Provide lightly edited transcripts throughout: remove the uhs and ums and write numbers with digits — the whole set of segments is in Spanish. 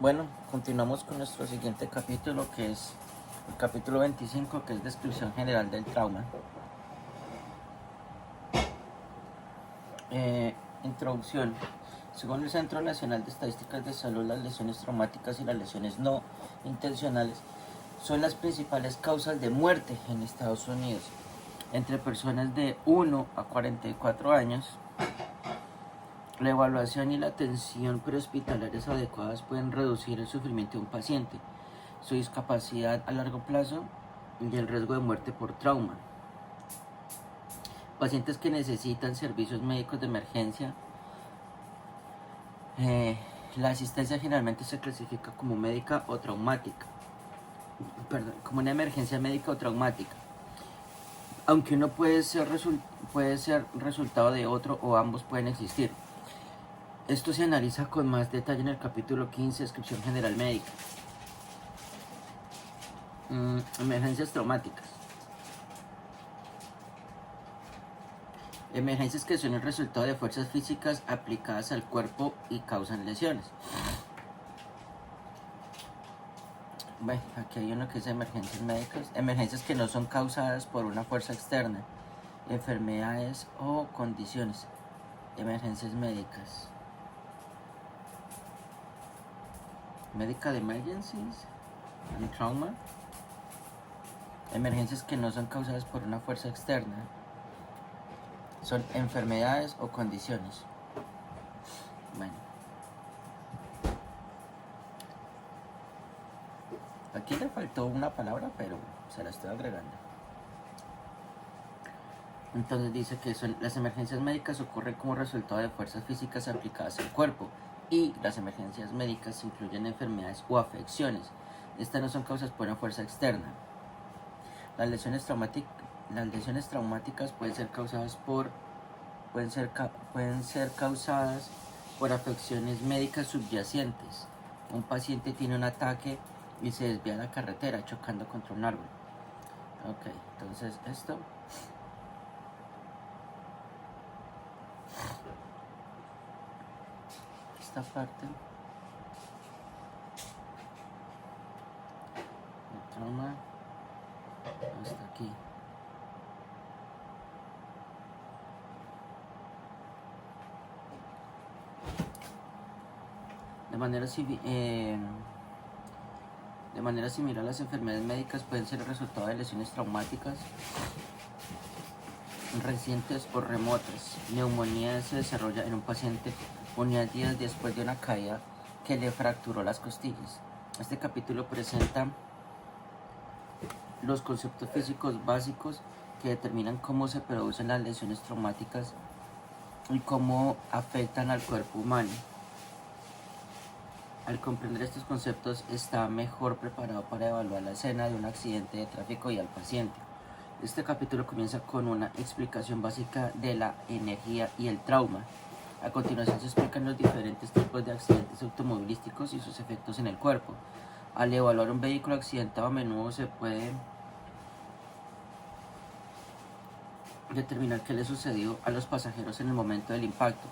Bueno, continuamos con nuestro siguiente capítulo, que es el capítulo 25, que es descripción general del trauma. Introducción. Según el Centro Nacional de Estadísticas de Salud, las lesiones traumáticas y las lesiones no intencionales son las principales causas de muerte en Estados Unidos entre personas de 1 a 44 años. La evaluación y la atención prehospitalarias adecuadas pueden reducir el sufrimiento de un paciente, su discapacidad a largo plazo y el riesgo de muerte por trauma. Pacientes que necesitan servicios médicos de emergencia. La asistencia generalmente se clasifica como médica o traumática. Como una emergencia médica o traumática. Aunque uno puede ser resultado de otro o ambos pueden existir. Esto se analiza con más detalle en el capítulo 15, descripción general médica. Emergencias traumáticas. Emergencias que son el resultado de fuerzas físicas aplicadas al cuerpo y causan lesiones. Bueno, aquí hay uno que es emergencias médicas. Emergencias que no son causadas por una fuerza externa. Enfermedades o condiciones. Emergencias médicas. Medical emergencies and trauma. Emergencias que no son causadas por una fuerza externa. Son enfermedades o condiciones. Bueno. Aquí le faltó una palabra, pero se la estoy agregando. Entonces dice que las emergencias médicas ocurren como resultado de fuerzas físicas aplicadas al cuerpo, y las emergencias médicas incluyen enfermedades o afecciones. Estas no son causadas por una fuerza externa. Las lesiones traumáticas pueden ser causadas por afecciones médicas subyacentes. Un paciente tiene un ataque y se desvía de la carretera chocando contra un árbol. Ok, entonces esta parte el trauma hasta aquí. De manera similar, las enfermedades médicas pueden ser el resultado de lesiones traumáticas recientes o remotas. Neumonía se desarrolla en un paciente unos días después de una caída que le fracturó las costillas. Este capítulo presenta los conceptos físicos básicos que determinan cómo se producen las lesiones traumáticas y cómo afectan al cuerpo humano. Al comprender estos conceptos, está mejor preparado para evaluar la escena de un accidente de tráfico y al paciente. Este capítulo comienza con una explicación básica de la energía y el trauma. A continuación se explican los diferentes tipos de accidentes automovilísticos y sus efectos en el cuerpo. Al evaluar un vehículo accidentado, a menudo se puede determinar qué le sucedió a los pasajeros en el momento del impacto.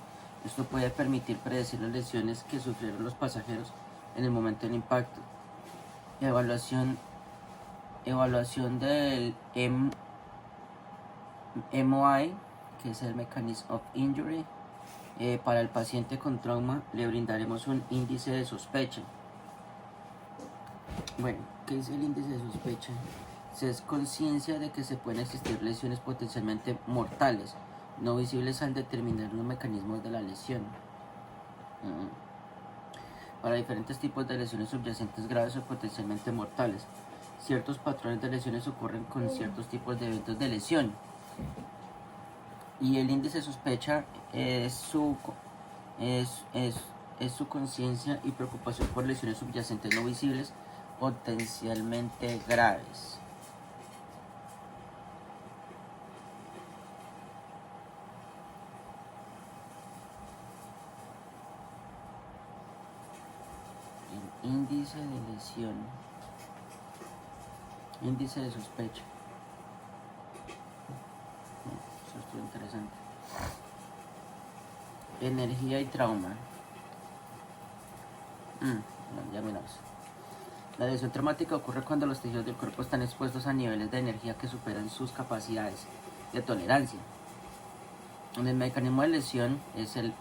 Esto puede permitir predecir las lesiones que sufrieron los pasajeros en el momento del impacto. Evaluación del MOI, que es el Mechanism of Injury. Para el paciente con trauma le brindaremos un índice de sospecha. Bueno, ¿qué es el índice de sospecha? Se es conciencia de que se pueden existir lesiones potencialmente mortales, no visibles al determinar los mecanismos de la lesión. Para diferentes tipos de lesiones subyacentes graves o potencialmente mortales, ciertos patrones de lesiones ocurren con ciertos tipos de eventos de lesión. Y el índice de sospecha es su conciencia y preocupación por lesiones subyacentes no visibles potencialmente graves. El índice de lesión, índice de sospecha. Eso es interesante. Energía y trauma. No, ya miramos. La lesión traumática ocurre cuando los tejidos del cuerpo están expuestos a niveles de energía que superan sus capacidades de tolerancia. En el mecanismo de lesión es el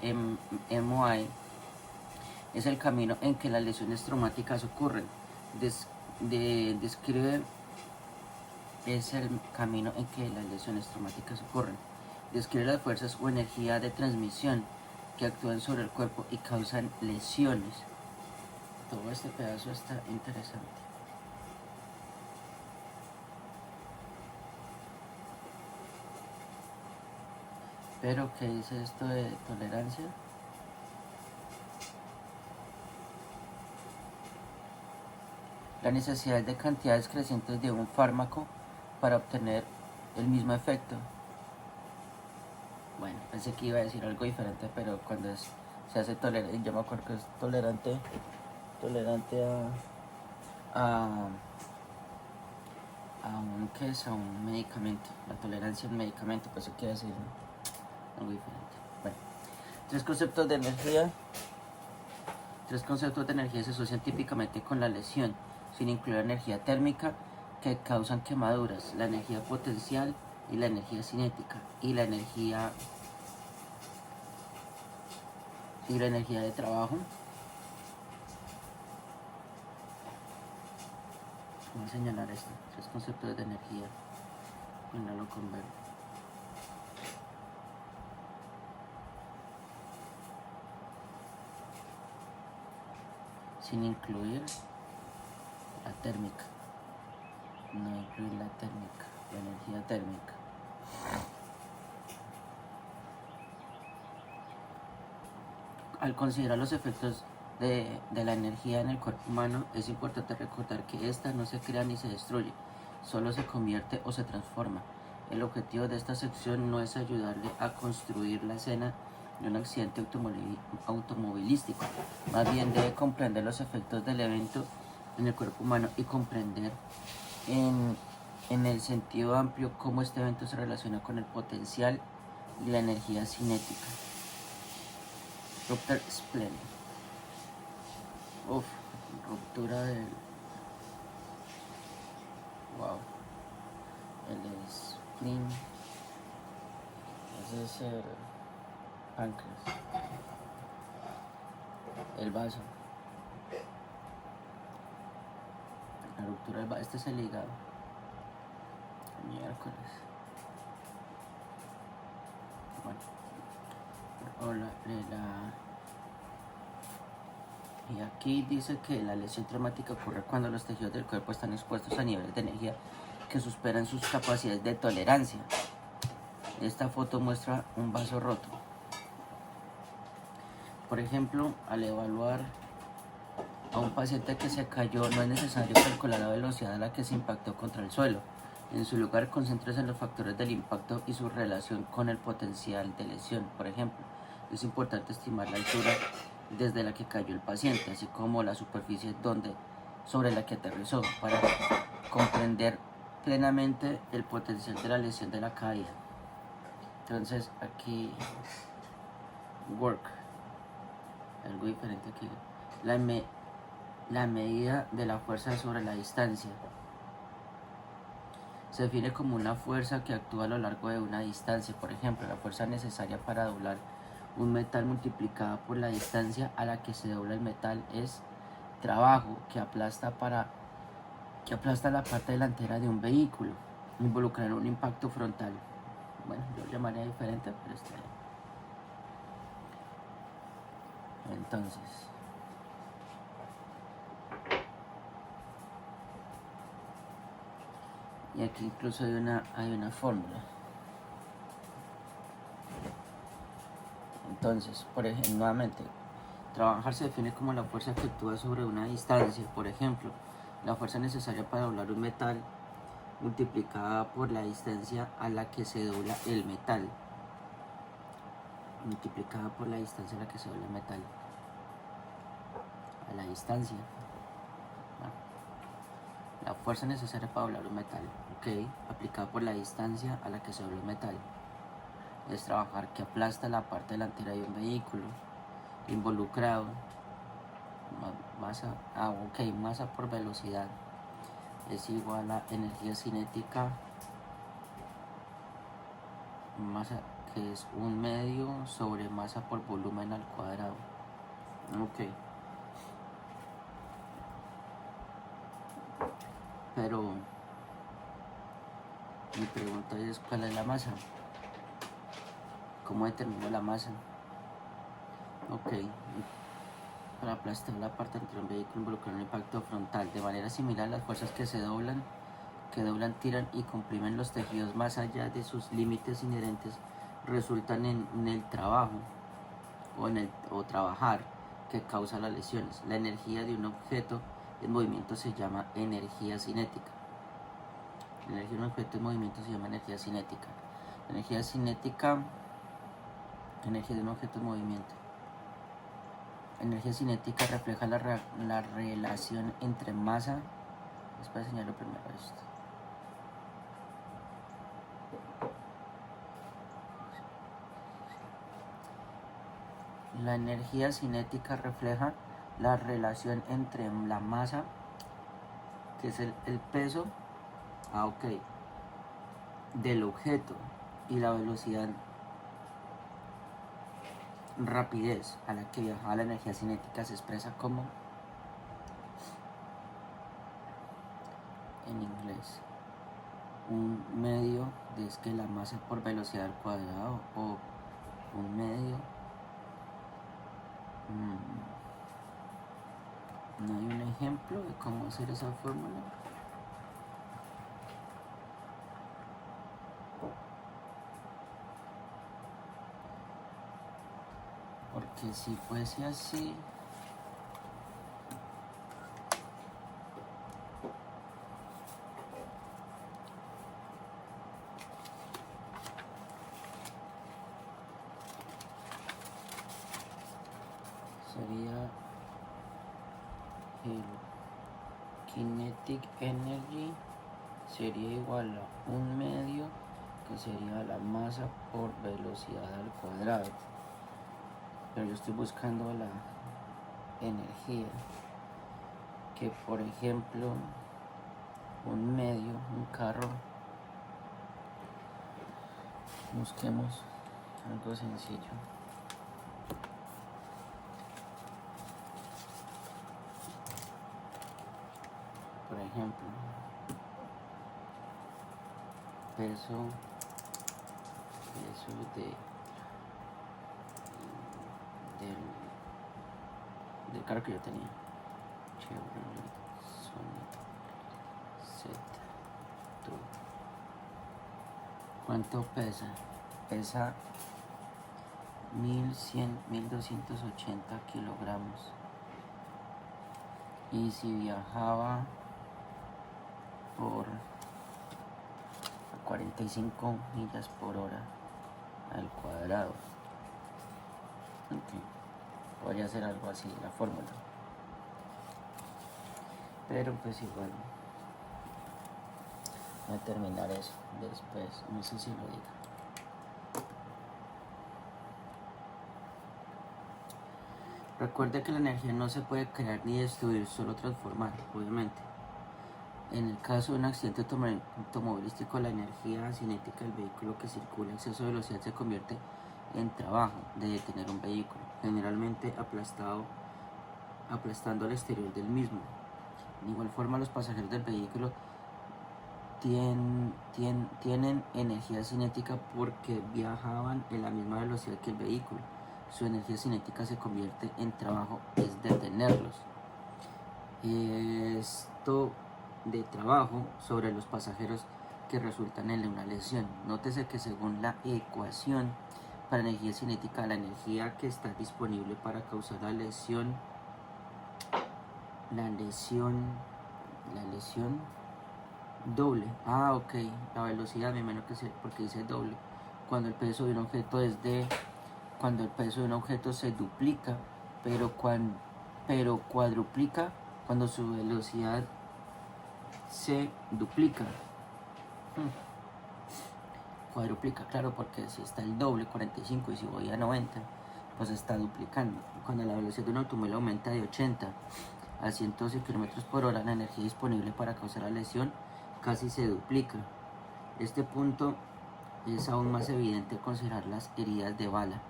MOI, es el camino en que las lesiones traumáticas ocurren. Describe es el camino en que las lesiones traumáticas ocurren. Describe las fuerzas o energía de transmisión que actúan sobre el cuerpo y causan lesiones. Todo este pedazo está interesante. Pero, ¿qué dice esto de tolerancia? La necesidad de cantidades crecientes de un fármaco para obtener el mismo efecto. Bueno, pensé que iba a decir algo diferente, pero cuando se hace tolerante, yo me acuerdo que es tolerante a un, ¿qué es? A un medicamento. La tolerancia a un medicamento, pues eso quiere decir algo diferente. Bueno, tres conceptos de energía se asocian típicamente con la lesión, sin incluir la energía térmica que causan quemaduras, la energía potencial y la energía cinética, y la energía de trabajo. Voy a señalar esto, tres conceptos de energía, ponerlo con verde. Sin incluir la térmica, no incluir la térmica, la energía térmica. Al considerar los efectos de la energía en el cuerpo humano, es importante recordar que ésta no se crea ni se destruye, solo se convierte o se transforma. El objetivo de esta sección no es ayudarle a construir la escena de un accidente automovilístico, más bien debe comprender los efectos del evento en el cuerpo humano y comprender en el sentido amplio cómo este evento se relaciona con el potencial y la energía cinética. Dr. Splen. Ruptura del... Wow. El spleen. Ese es el páncreas. El vaso. La ruptura del vaso. Este es el hígado. Miércoles. Bueno. Y aquí dice que la lesión traumática ocurre cuando los tejidos del cuerpo están expuestos a niveles de energía que superan sus capacidades de tolerancia. Esta foto muestra un vaso roto. Por ejemplo, al evaluar a un paciente que se cayó, no es necesario calcular la velocidad a la que se impactó contra el suelo. En su lugar, concéntrese en los factores del impacto y su relación con el potencial de lesión. Por ejemplo, es importante estimar la altura desde la que cayó el paciente, así como la superficie sobre la que aterrizó, para comprender plenamente el potencial de la lesión de la caída. Entonces, aquí, work, algo diferente aquí, la medida de la fuerza sobre la distancia. Se define como una fuerza que actúa a lo largo de una distancia. Por ejemplo, la fuerza necesaria para doblar un metal multiplicada por la distancia a la que se dobla el metal es trabajo, que aplasta la parte delantera de un vehículo, involucrar un impacto frontal. Bueno, yo lo llamaría diferente, pero está bien. Entonces, y aquí incluso hay una fórmula. Entonces, por ejemplo, nuevamente, trabajar se define como la fuerza que actúa sobre una distancia. Por ejemplo, la fuerza necesaria para doblar un metal multiplicada por la distancia a la que se dobla el metal. Multiplicada por la distancia a la que se dobla el metal. A la distancia. Bueno, la fuerza necesaria para doblar un metal. Ok, aplicada por la distancia a la que se dobla el metal. Es trabajar que aplasta la parte delantera de un vehículo involucrado, Masa, ok, masa por velocidad es igual a energía cinética, masa que es 1/2 sobre masa por volumen al cuadrado. Ok. Pero mi pregunta es, ¿cuál es la masa? ¿Cómo determino la masa? Ok. Para aplastar la parte entre un vehículo involucrado en un impacto frontal. De manera similar, las fuerzas que doblan, tiran y comprimen los tejidos más allá de sus límites inherentes resultan en el trabajo o trabajar que causa las lesiones. La energía de un objeto en movimiento se llama energía cinética. La energía de un objeto en movimiento se llama energía cinética. La energía cinética, energía de un objeto en movimiento. Energía cinética refleja la relación entre masa. Es para enseñarlo primero esto. La energía cinética refleja la relación entre la masa, que es el peso, ok, del objeto, y la velocidad, rapidez a la que viaja la energía cinética. Se expresa como, en inglés, 1/2 de la masa por velocidad al cuadrado, o 1/2. No hay un ejemplo de cómo hacer esa fórmula. Porque si fuese así, sería el kinetic energy sería igual a 1/2, que sería la masa por velocidad al cuadrado. Pero yo estoy buscando la energía, que por ejemplo 1/2, un carro, busquemos algo sencillo. Por ejemplo, peso del carro que yo tenía, Chevrolet Sonic Z2. ¿Cuánto pesa? Pesa 1280 kilogramos. Y si viajaba por 45 millas por hora al cuadrado, okay, podría ser algo así la fórmula, pero pues igual voy a terminar eso después, no sé si lo diga. Recuerde que la energía no se puede crear ni destruir, solo transformar, obviamente. En el caso de un accidente automovilístico, la energía cinética del vehículo que circula a exceso de velocidad se convierte en trabajo de detener un vehículo, generalmente aplastando al exterior del mismo. De igual forma, los pasajeros del vehículo tienen energía cinética porque viajaban en la misma velocidad que el vehículo. Su energía cinética se convierte en trabajo, es detenerlos. Esto de trabajo sobre los pasajeros que resultan en una lesión. Nótese que según la ecuación para energía cinética, la energía que está disponible para causar la lesión doble. Ok, la velocidad, me imagino que es porque dice doble. Cuando el peso de un objeto se duplica, pero cuadruplica cuando su velocidad se duplica. Cuadruplica, claro, porque si está el doble, 45, y si voy a 90, pues está duplicando. Cuando la velocidad de un automóvil aumenta de 80 a 112 km por hora, la energía disponible para causar la lesión casi se duplica. Este punto es aún más evidente al considerar las heridas de bala.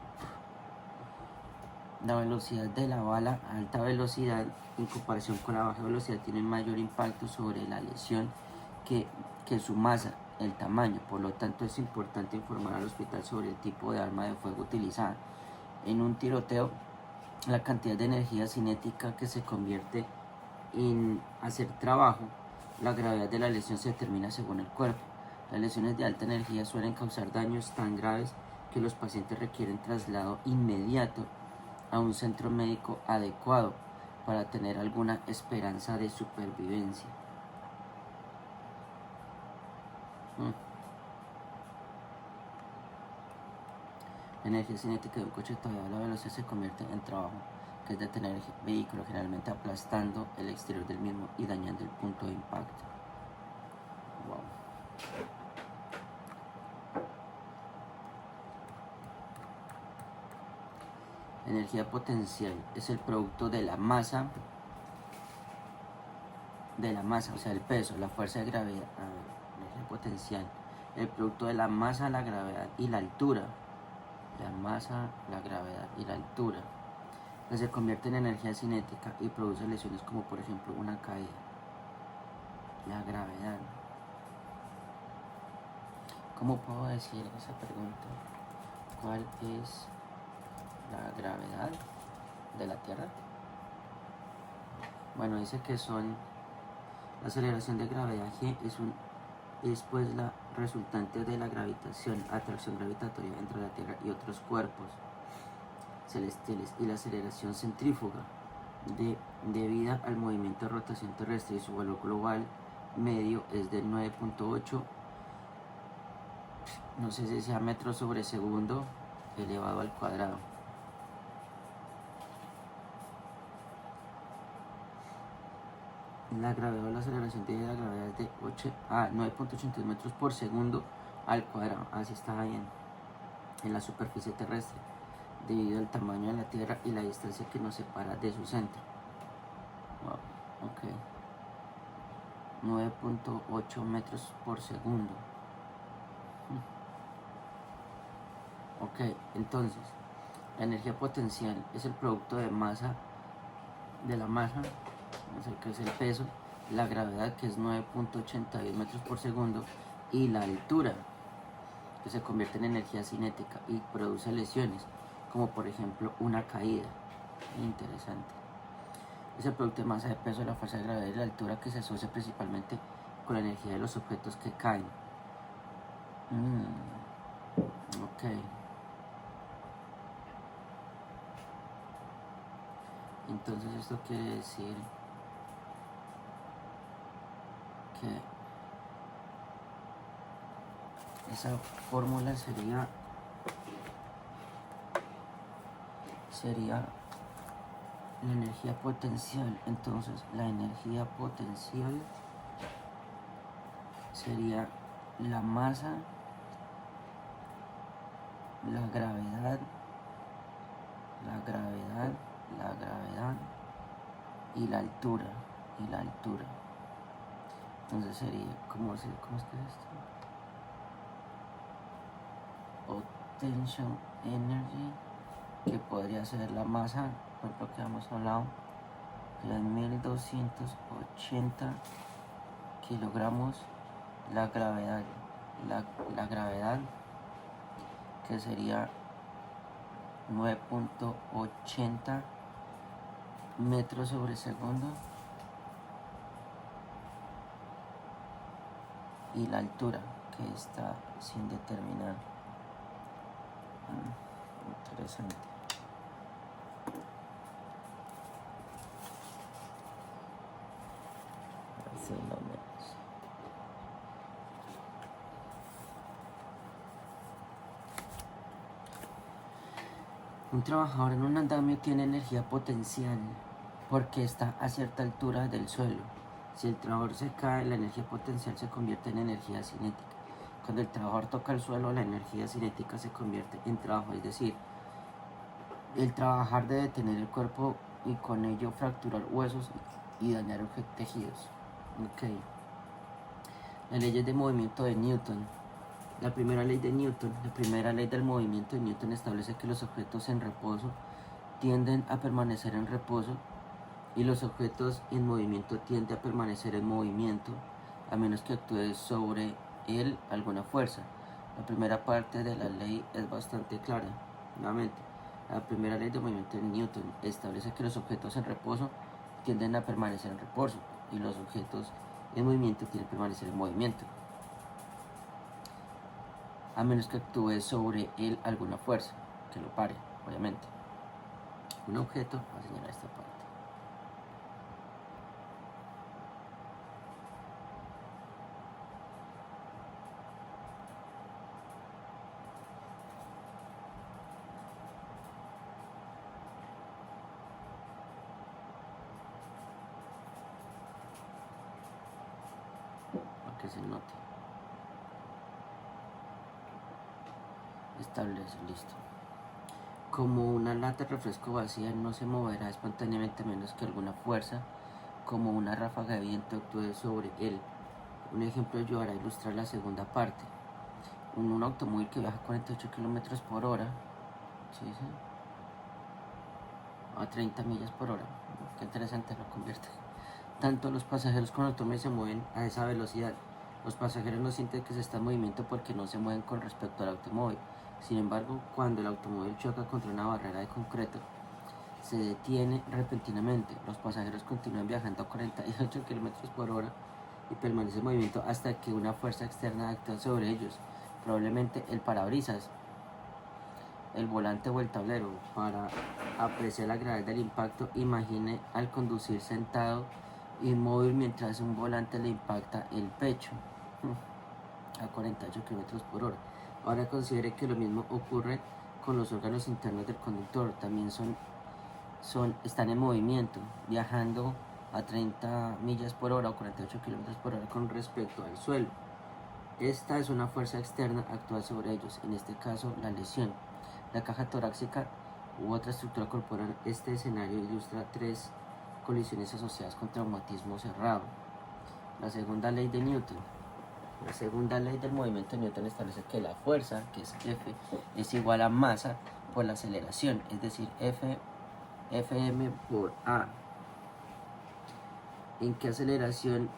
La velocidad de la bala a alta velocidad en comparación con la baja velocidad tiene un mayor impacto sobre la lesión que su masa, el tamaño. Por lo tanto, es importante informar al hospital sobre el tipo de arma de fuego utilizada. En un tiroteo, la cantidad de energía cinética que se convierte en hacer trabajo, la gravedad de la lesión se determina según el cuerpo. Las lesiones de alta energía suelen causar daños tan graves que los pacientes requieren traslado inmediato a un centro médico adecuado para tener alguna esperanza de supervivencia. La energía cinética de un coche todavía a la velocidad se convierte en trabajo, que es detener el vehículo, generalmente aplastando el exterior del mismo y dañando el punto de impacto. Wow. La energía potencial es el producto de la masa, o sea, el peso, la fuerza de gravedad. Energía potencial, el producto de la masa, la gravedad y la altura. La masa, la gravedad y la altura, que se convierte en energía cinética y produce lesiones como por ejemplo una caída. La gravedad. ¿Cómo puedo decir esa pregunta? ¿Cuál es la gravedad de la Tierra? Bueno, dice que son la aceleración de gravedad G es pues la resultante de la gravitación, atracción gravitatoria entre la Tierra y otros cuerpos celestiales, y la aceleración centrífuga debida al movimiento de rotación terrestre, y su valor global medio es de 9.8, no sé si sea metros sobre segundo elevado al cuadrado. La gravedad o la aceleración de la gravedad es de 9.82 metros por segundo al cuadrado. Así está bien en la superficie terrestre, debido al tamaño de la Tierra y la distancia que nos separa de su centro. Wow, ok. 9.8 metros por segundo. Ok, entonces, la energía potencial es el producto de la masa, que es el peso, la gravedad, que es 9.82 metros por segundo, y la altura, que se convierte en energía cinética y produce lesiones, como por ejemplo una caída. Interesante. Es el producto de masa, de peso, de la fuerza de gravedad y la altura, que se asocia principalmente con la energía de los objetos que caen. Ok. Entonces esto quiere decir que esa fórmula sería la energía potencial. Entonces la energía potencial sería la masa, la gravedad y la altura. Entonces sería, ¿cómo es que es esto? Potential energy, que podría ser la masa, por lo que hemos hablado, que es 1280 kilogramos. La gravedad, que sería 9.80 metros sobre segundo, y la altura, que está sin determinar. Interesante. Así lo menos. Un trabajador en un andamio tiene energía potencial porque está a cierta altura del suelo. Si el trabajador se cae, la energía potencial se convierte en energía cinética. Cuando el trabajador toca el suelo, la energía cinética se convierte en trabajo. Es decir, el trabajar debe tener el cuerpo y con ello fracturar huesos y dañar tejidos. Ok. Las leyes de movimiento de Newton. La primera ley de Newton, la primera ley del movimiento de Newton establece que los objetos en reposo tienden a permanecer en reposo y los objetos en movimiento tienden a permanecer en movimiento a menos que actúe sobre él alguna fuerza. La primera parte de la ley es bastante clara. Nuevamente, la primera ley de movimiento de Newton establece que los objetos en reposo tienden a permanecer en reposo y los objetos en movimiento tienden a permanecer en movimiento a menos que actúe sobre él alguna fuerza que lo pare, obviamente. Un objeto, va a señalar esta parte. Para que se note. Establece, listo. Como una lata de refresco vacía no se moverá espontáneamente a menos que alguna fuerza, como una ráfaga de viento, actúe sobre él. Un ejemplo ayudará a ilustrar la segunda parte. Un automóvil que viaja a 48 km por hora, ¿sí? A 30 millas por hora. Qué interesante lo convierte. Tanto los pasajeros como el automóvil se mueven a esa velocidad. Los pasajeros no sienten que se está en movimiento porque no se mueven con respecto al automóvil. Sin embargo, cuando el automóvil choca contra una barrera de concreto, se detiene repentinamente. Los pasajeros continúan viajando a 48 km por hora y permanecen en movimiento hasta que una fuerza externa actúa sobre ellos, probablemente el parabrisas, el volante o el tablero. Para apreciar la gravedad del impacto, imagine al conducir sentado inmóvil mientras un volante le impacta el pecho a 48 km por hora. Ahora considere que lo mismo ocurre con los órganos internos del conductor. También están en movimiento, viajando a 30 millas por hora o 48 km por hora con respecto al suelo. Esta es una fuerza externa actúa sobre ellos, en este caso la lesión. La caja torácica u otra estructura corporal. Este escenario ilustra 3 colisiones asociadas con traumatismo cerrado. La segunda ley de Newton. La segunda ley del movimiento de Newton establece que la fuerza, que es F, es igual a masa por la aceleración, es decir, Fm por A. ¿En qué aceleración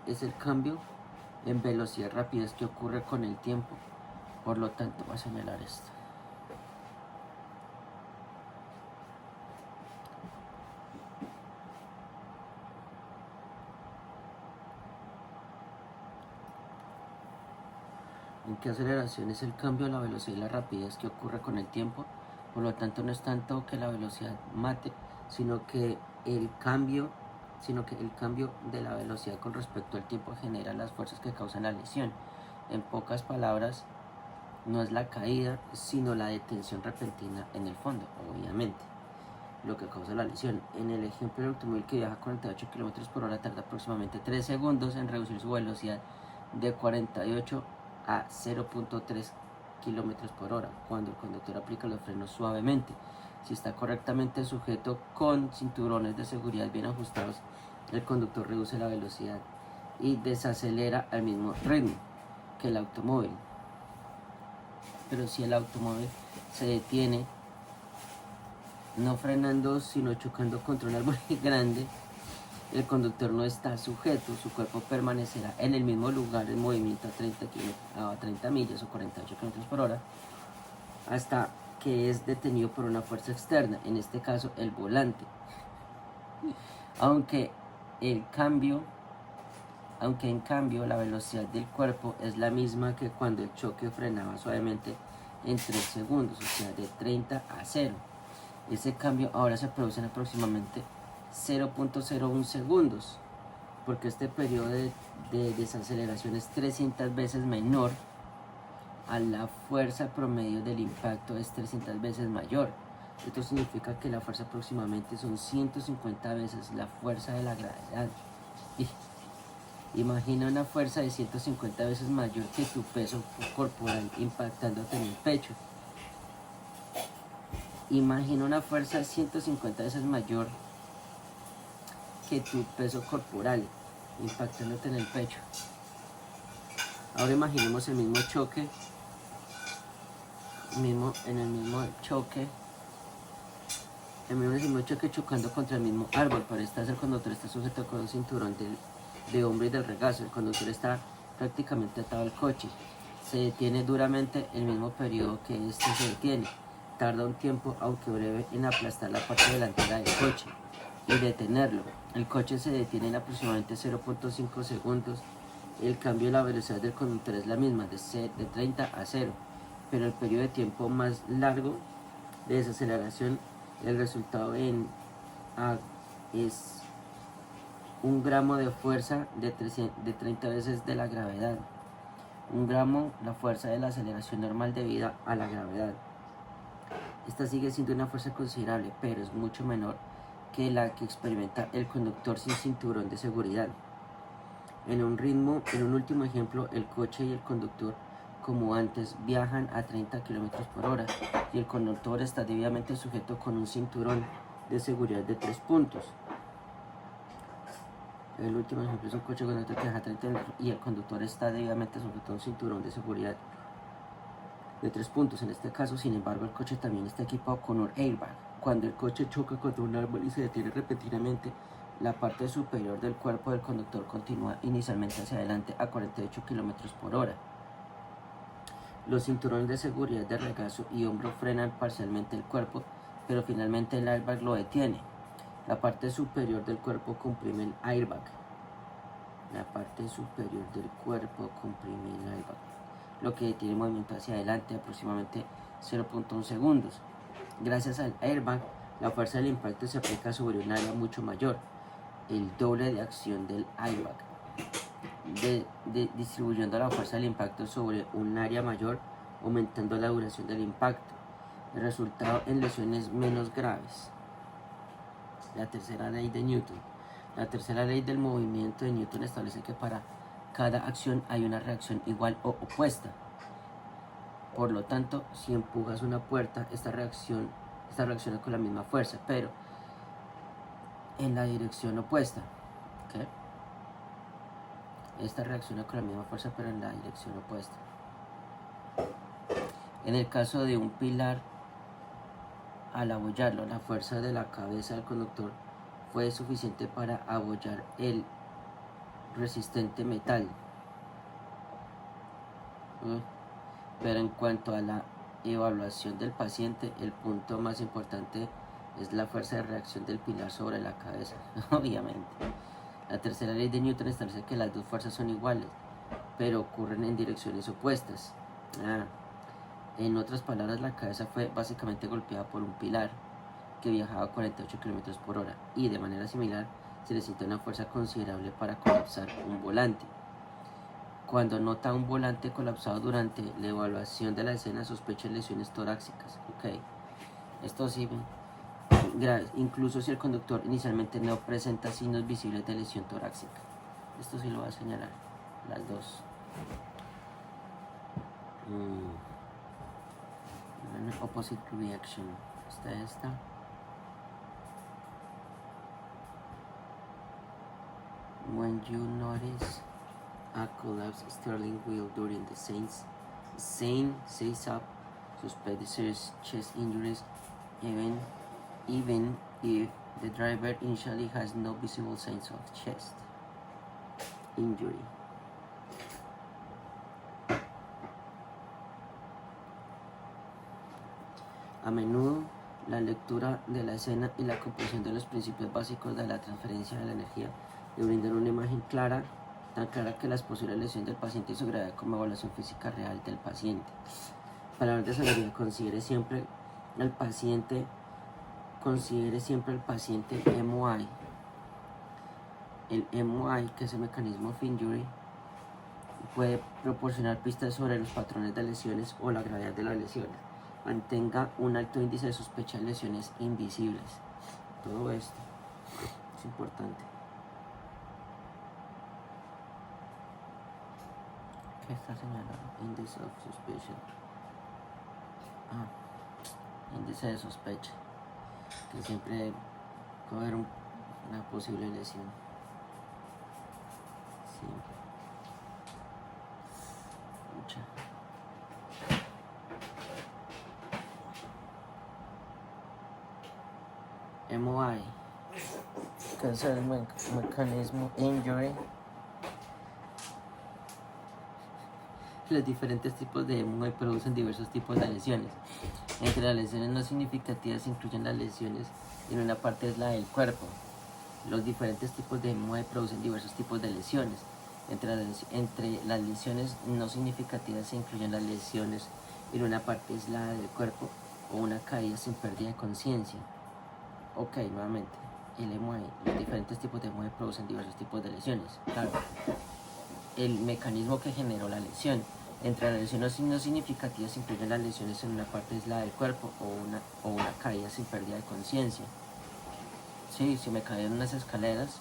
es el cambio en velocidad rapidez que ocurre con el tiempo? Por lo tanto, voy a señalar esto. ¿En qué aceleración es el cambio de la velocidad y la rapidez que ocurre con el tiempo? Por lo tanto, no es tanto que la velocidad mate, sino que el cambio de la velocidad con respecto al tiempo genera las fuerzas que causan la lesión. En pocas palabras, no es la caída, sino la detención repentina en el fondo, obviamente, lo que causa la lesión. En el ejemplo del automóvil que viaja a 48 km por hora tarda aproximadamente 3 segundos en reducir su velocidad de 48 a 0.3 km por hora cuando el conductor aplica los frenos suavemente. Si está correctamente sujeto con cinturones de seguridad bien ajustados, el conductor reduce la velocidad y desacelera al mismo ritmo que el automóvil. Pero si el automóvil se detiene, no frenando sino chocando contra un árbol grande, el conductor no está sujeto, su cuerpo permanecerá en el mismo lugar en movimiento a 30 millas o 48 km por hora hasta que es detenido por una fuerza externa, en este caso el volante. Aunque en cambio la velocidad del cuerpo es la misma que cuando el choque frenaba suavemente en 3 segundos, o sea, de 30 a 0. Ese cambio ahora se produce en aproximadamente 0.01 segundos, porque este periodo de desaceleración es 300 veces menor a la fuerza promedio del impacto, es 300 veces mayor. Esto significa que la fuerza aproximadamente son 150 veces la fuerza de la gravedad. Imagina una fuerza de 150 veces mayor que tu peso corporal impactándote en el pecho. Imagina una fuerza 150 veces mayor que tu peso corporal, impactándote en el pecho. Ahora imaginemos el mismo choque, en el mismo choque chocando contra el mismo árbol. Para esta el conductor está sujeto con un cinturón de hombro y del regazo. El conductor está prácticamente atado al coche. Se detiene duramente el mismo periodo que este se detiene. Tarda un tiempo, aunque breve, en aplastar la parte delantera del coche y detenerlo. El coche se detiene en aproximadamente 0.5 segundos. El cambio de la velocidad del conductor es la misma, de 30 a 0, pero el periodo de tiempo más largo de desaceleración, el resultado es 1 gramo de fuerza de 30 veces de la gravedad. 1 gramo, la fuerza de la aceleración normal debida a la gravedad. Esta sigue siendo una fuerza considerable, pero es mucho menor que la que experimenta el conductor sin cinturón de seguridad. En un último ejemplo, el coche y el conductor, como antes, viajan a 30 km por hora y el conductor está debidamente sujeto con un cinturón de seguridad de 3 puntos. El último ejemplo es un coche con que viaja a 30 km y el conductor está debidamente sujeto a un cinturón de seguridad de 3 puntos. En este caso, sin embargo, el coche también está equipado con un airbag. Cuando el coche choca contra un árbol y se detiene repentinamente, la parte superior del cuerpo del conductor continúa inicialmente hacia adelante a 48 km por hora. Los cinturones de seguridad de regazo y hombro frenan parcialmente el cuerpo, pero finalmente el airbag lo detiene. La parte superior del cuerpo comprime el airbag. Lo que detiene el movimiento hacia adelante aproximadamente 0.1 segundos. Gracias al airbag, la fuerza del impacto se aplica sobre un área mucho mayor, el doble de acción del airbag, distribuyendo la fuerza del impacto sobre un área mayor, aumentando la duración del impacto. El resultado en lesiones menos graves. La tercera ley de Newton. La tercera ley del movimiento de Newton establece que para cada acción hay una reacción igual o opuesta. Por lo tanto, si empujas una puerta, esta reacciona con la misma fuerza, pero en la dirección opuesta. ¿Okay? Esta reacciona con la misma fuerza, pero en la dirección opuesta. En el caso de un pilar, al abollarlo, la fuerza de la cabeza del conductor fue suficiente para abollar el resistente metal. Pero en cuanto a la evaluación del paciente, el punto más importante es la fuerza de reacción del pilar sobre la cabeza, obviamente. La tercera ley de Newton establece que las dos fuerzas son iguales, pero ocurren en direcciones opuestas. En otras palabras, la cabeza fue básicamente golpeada por un pilar que viajaba a 48 km por hora, y de manera similar se necesita una fuerza considerable para colapsar un volante. Cuando nota un volante colapsado durante la evaluación de la escena, sospecha lesiones torácicas. Okay. Esto sí, graves, incluso si el conductor inicialmente no presenta signos visibles de lesión torácica. Esto sí lo va a señalar, las dos. Opposite reaction. Esta. When you notice a collapsed steering wheel during the same setup, suspect the serious chest injuries, even if the driver initially has no visible signs of chest injury. A menudo, la lectura de la escena y la comprensión de los principios básicos de la transferencia de la energía le brindan una imagen clara, tan clara que las posibles lesiones del paciente y su gravedad como evaluación física real del paciente. Palabras de sabiduría: considere siempre el paciente MOI. El MOI, que es el mecanismo of injury, puede proporcionar pistas sobre los patrones de lesiones o la gravedad de las lesiones. Mantenga un alto índice de sospecha de lesiones invisibles. Todo esto es importante. ¿Qué está señalando? Index of suspicion. índice de sospecha, que siempre puede haber una posible lesión. Sí. Mucha. MOI, Cancer Mechanism Injury. Los diferentes tipos de MOI producen diversos tipos de lesiones. Entre las lesiones no significativas se incluyen las lesiones en una parte es la del cuerpo. Los diferentes tipos de MOI producen diversos tipos de lesiones. Entre las lesiones no significativas se incluyen las lesiones en una parte aislada del cuerpo o una caída sin pérdida de conciencia. Ok, nuevamente, el MOI, los diferentes tipos de MOI producen diversos tipos de lesiones. Claro, el mecanismo que generó la lesión. Entre las lesiones no significativas se incluyen las lesiones en una parte aislada del cuerpo o una caída sin pérdida de conciencia. Sí, si me caí en unas escaleras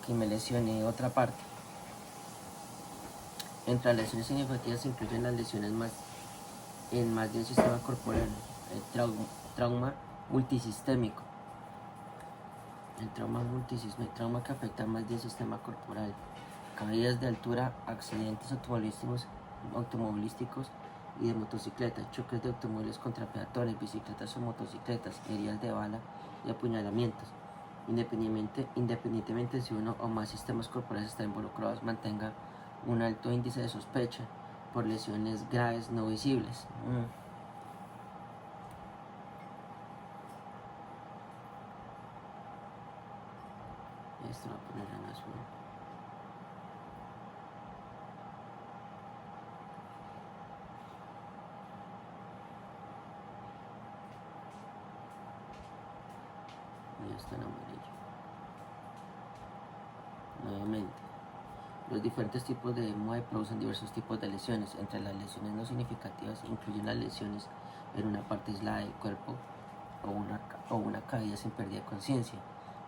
y me lesioné otra parte. Entre las lesiones significativas se incluyen las lesiones en más de un sistema corporal. El trauma multisistémico. El trauma que afecta a más de un sistema corporal. Caídas de altura, accidentes automovilísticos y de motocicletas, choques de automóviles contra peatones, bicicletas o motocicletas, heridas de bala y apuñalamientos. Independientemente si uno o más sistemas corporales están involucrados, mantenga un alto índice de sospecha por lesiones graves no visibles. Esto lo voy a poner en azul. Y esto en amarillo. Nuevamente, los diferentes tipos de MOI producen diversos tipos de lesiones. Entre las lesiones no significativas incluyen las lesiones en una parte aislada del cuerpo o una caída sin pérdida de conciencia.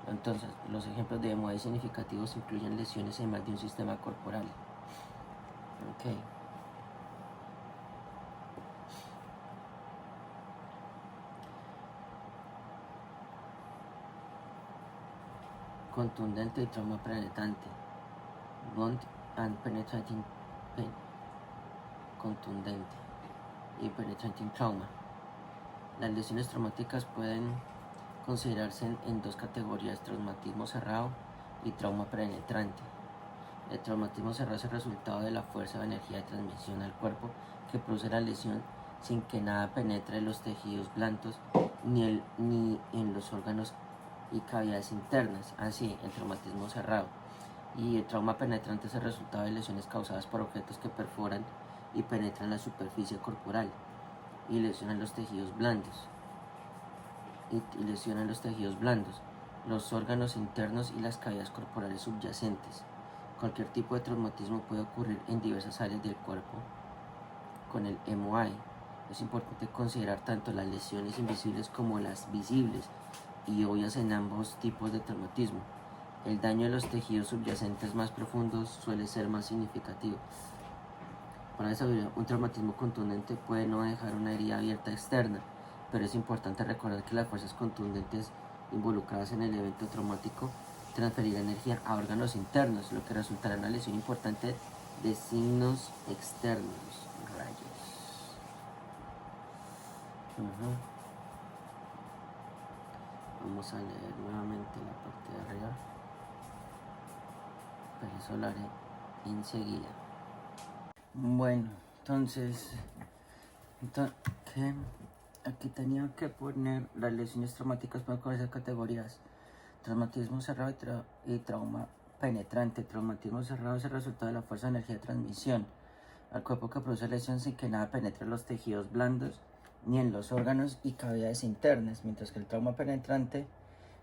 Entonces, los ejemplos de MOI significativos incluyen lesiones en más de un sistema corporal. Okay. Contundente y trauma penetrante. Blunt and penetrating pain. Contundente y penetrating trauma. Las lesiones traumáticas pueden considerarse en dos categorías: traumatismo cerrado y trauma penetrante. El traumatismo cerrado es el resultado de la fuerza o energía de transmisión al cuerpo que produce la lesión sin que nada penetre en los tejidos blandos ni en los órganos y cavidades internas. Así, el traumatismo cerrado. Y el trauma penetrante es el resultado de lesiones causadas por objetos que perforan y penetran la superficie corporal y lesionan los tejidos blandos. Los órganos internos y las cavidades corporales subyacentes. Cualquier tipo de traumatismo puede ocurrir en diversas áreas del cuerpo. Con el MOI es importante considerar tanto las lesiones invisibles como las visibles y obvias en ambos tipos de traumatismo. El daño de los tejidos subyacentes más profundos suele ser más significativo. Para desarrollar un traumatismo contundente puede no dejar una herida abierta externa, pero es importante recordar que las fuerzas contundentes involucradas en el evento traumático transferirán energía a órganos internos, lo que resultará en una lesión importante de signos externos. Rayos. Vamos a leer nuevamente la parte de arriba, pero eso lo haré enseguida. Bueno, entonces ¿qué? Aquí tenía que poner las lesiones traumáticas con esas categorías: traumatismo cerrado y trauma penetrante. Traumatismo cerrado es el resultado de la fuerza de energía de transmisión al cuerpo que produce lesión sin que nada penetre en los tejidos blandos ni en los órganos y cavidades internas, mientras que el trauma penetrante,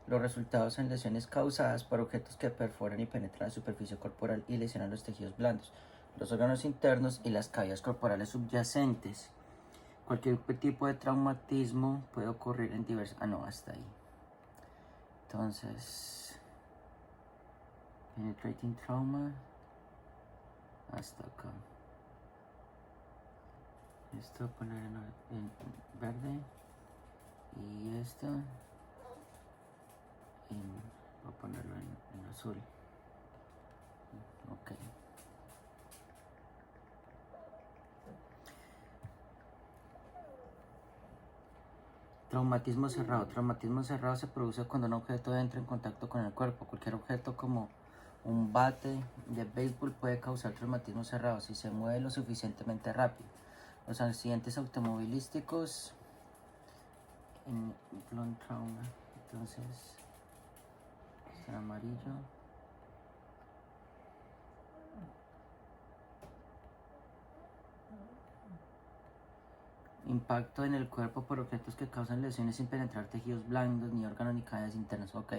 los resultados son lesiones causadas por objetos que perforan y penetran la superficie corporal y lesionan los tejidos blandos, los órganos internos y las cavidades corporales subyacentes. Cualquier tipo de traumatismo puede ocurrir en diversos... hasta ahí. Entonces, penetrating trauma, hasta acá. Esto voy a poner en verde y esto voy a ponerlo en azul. Ok. Traumatismo cerrado. Traumatismo cerrado se produce cuando un objeto entra en contacto con el cuerpo. Cualquier objeto como un bate de béisbol puede causar traumatismo cerrado si se mueve lo suficientemente rápido. Los accidentes automovilísticos en blunt trauma. Entonces, este amarillo. Impacto en el cuerpo por objetos que causan lesiones sin penetrar tejidos blandos, ni órganos, ni cadenas internas. Ok.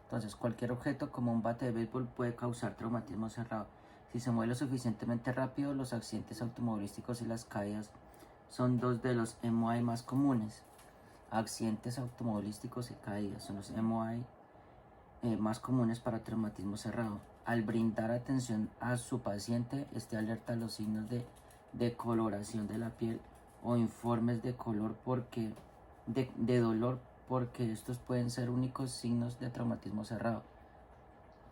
Entonces, cualquier objeto como un bate de béisbol puede causar traumatismo cerrado. Si se mueve lo suficientemente rápido, los accidentes automovilísticos y las caídas son dos de los MOI más comunes. Accidentes automovilísticos y caídas son los MOI más comunes para traumatismo cerrado. Al brindar atención a su paciente, esté alerta a los signos de decoloración de la piel o informes de color de dolor, porque estos pueden ser únicos signos de traumatismo cerrado.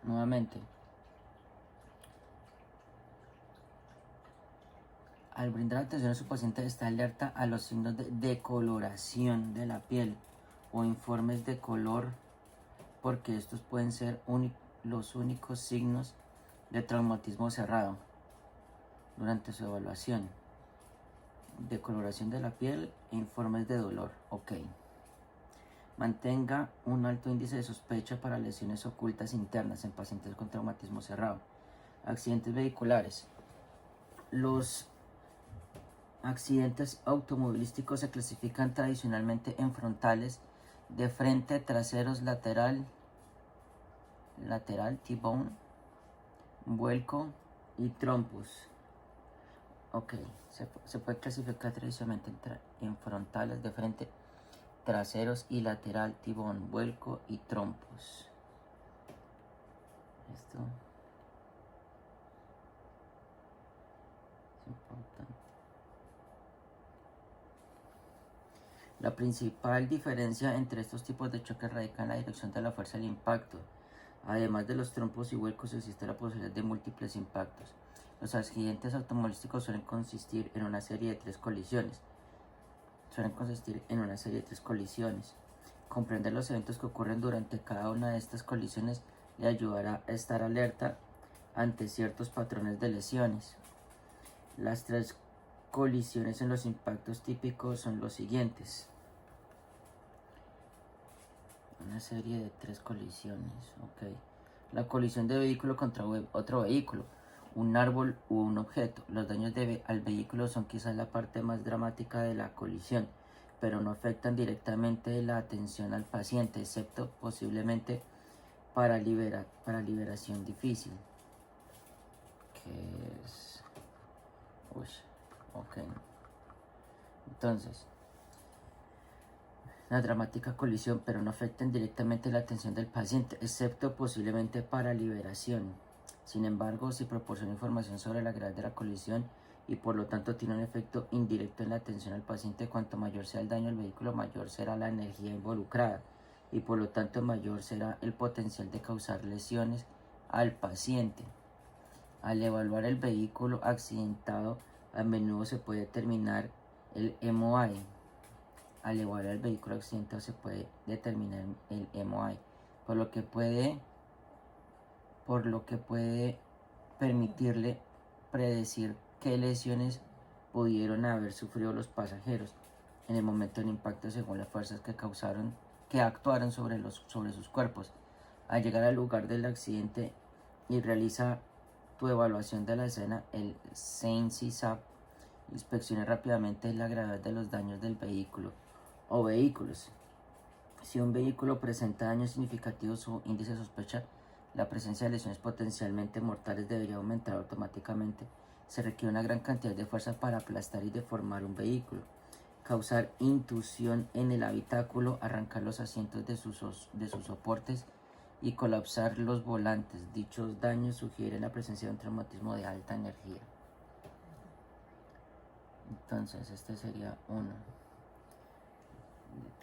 Nuevamente, al brindar atención a su paciente, está alerta a los signos de decoloración de la piel o informes de color, porque estos pueden ser los únicos signos de traumatismo cerrado durante su evaluación. Decoloración de la piel e informes de dolor. Ok. Mantenga un alto índice de sospecha para lesiones ocultas internas en pacientes con traumatismo cerrado. Accidentes vehiculares. Los accidentes automovilísticos se clasifican tradicionalmente en frontales, de frente, traseros, lateral, T-bone, vuelco y trompus. Ok, se puede clasificar tradicionalmente en frontales, de frente, traseros y lateral, tibón, vuelco y trompos. Esto es importante. La principal diferencia entre estos tipos de choque radica en la dirección de la fuerza del impacto. Además de los trompos y vuelcos, existe la posibilidad de múltiples impactos. Los accidentes automovilísticos suelen consistir en una serie de tres colisiones. Comprender los eventos que ocurren durante cada una de estas colisiones le ayudará a estar alerta ante ciertos patrones de lesiones. Las tres colisiones en los impactos típicos son los siguientes. Una serie de tres colisiones, ok. La colisión de vehículo contra otro vehículo, un árbol u un objeto. Los daños al vehículo son quizás la parte más dramática de la colisión, pero no afectan directamente la atención al paciente, excepto posiblemente para liberación difícil. Que es... Uy, ok. Entonces, la dramática colisión, pero no afectan directamente la atención del paciente, excepto posiblemente para liberación. Sin embargo, si proporciona información sobre la gravedad de la colisión y por lo tanto tiene un efecto indirecto en la atención al paciente, cuanto mayor sea el daño al vehículo, mayor será la energía involucrada y por lo tanto mayor será el potencial de causar lesiones al paciente. Al evaluar el vehículo accidentado, a menudo se puede determinar el MOI. Al evaluar el vehículo accidentado se puede determinar el MOI, por lo que puede permitirle predecir qué lesiones pudieron haber sufrido los pasajeros en el momento del impacto según las fuerzas que actuaron sobre sus cuerpos. Al llegar al lugar del accidente y realiza tu evaluación de la escena, el SAIN-CSAP inspecciona rápidamente la gravedad de los daños del vehículo o vehículos. Si un vehículo presenta daños significativos o índice de sospecha, la presencia de lesiones potencialmente mortales debería aumentar automáticamente. Se requiere una gran cantidad de fuerza para aplastar y deformar un vehículo, causar intusión en el habitáculo, arrancar los asientos de sus soportes y colapsar los volantes. Dichos daños sugieren la presencia de un traumatismo de alta energía. Entonces este sería uno.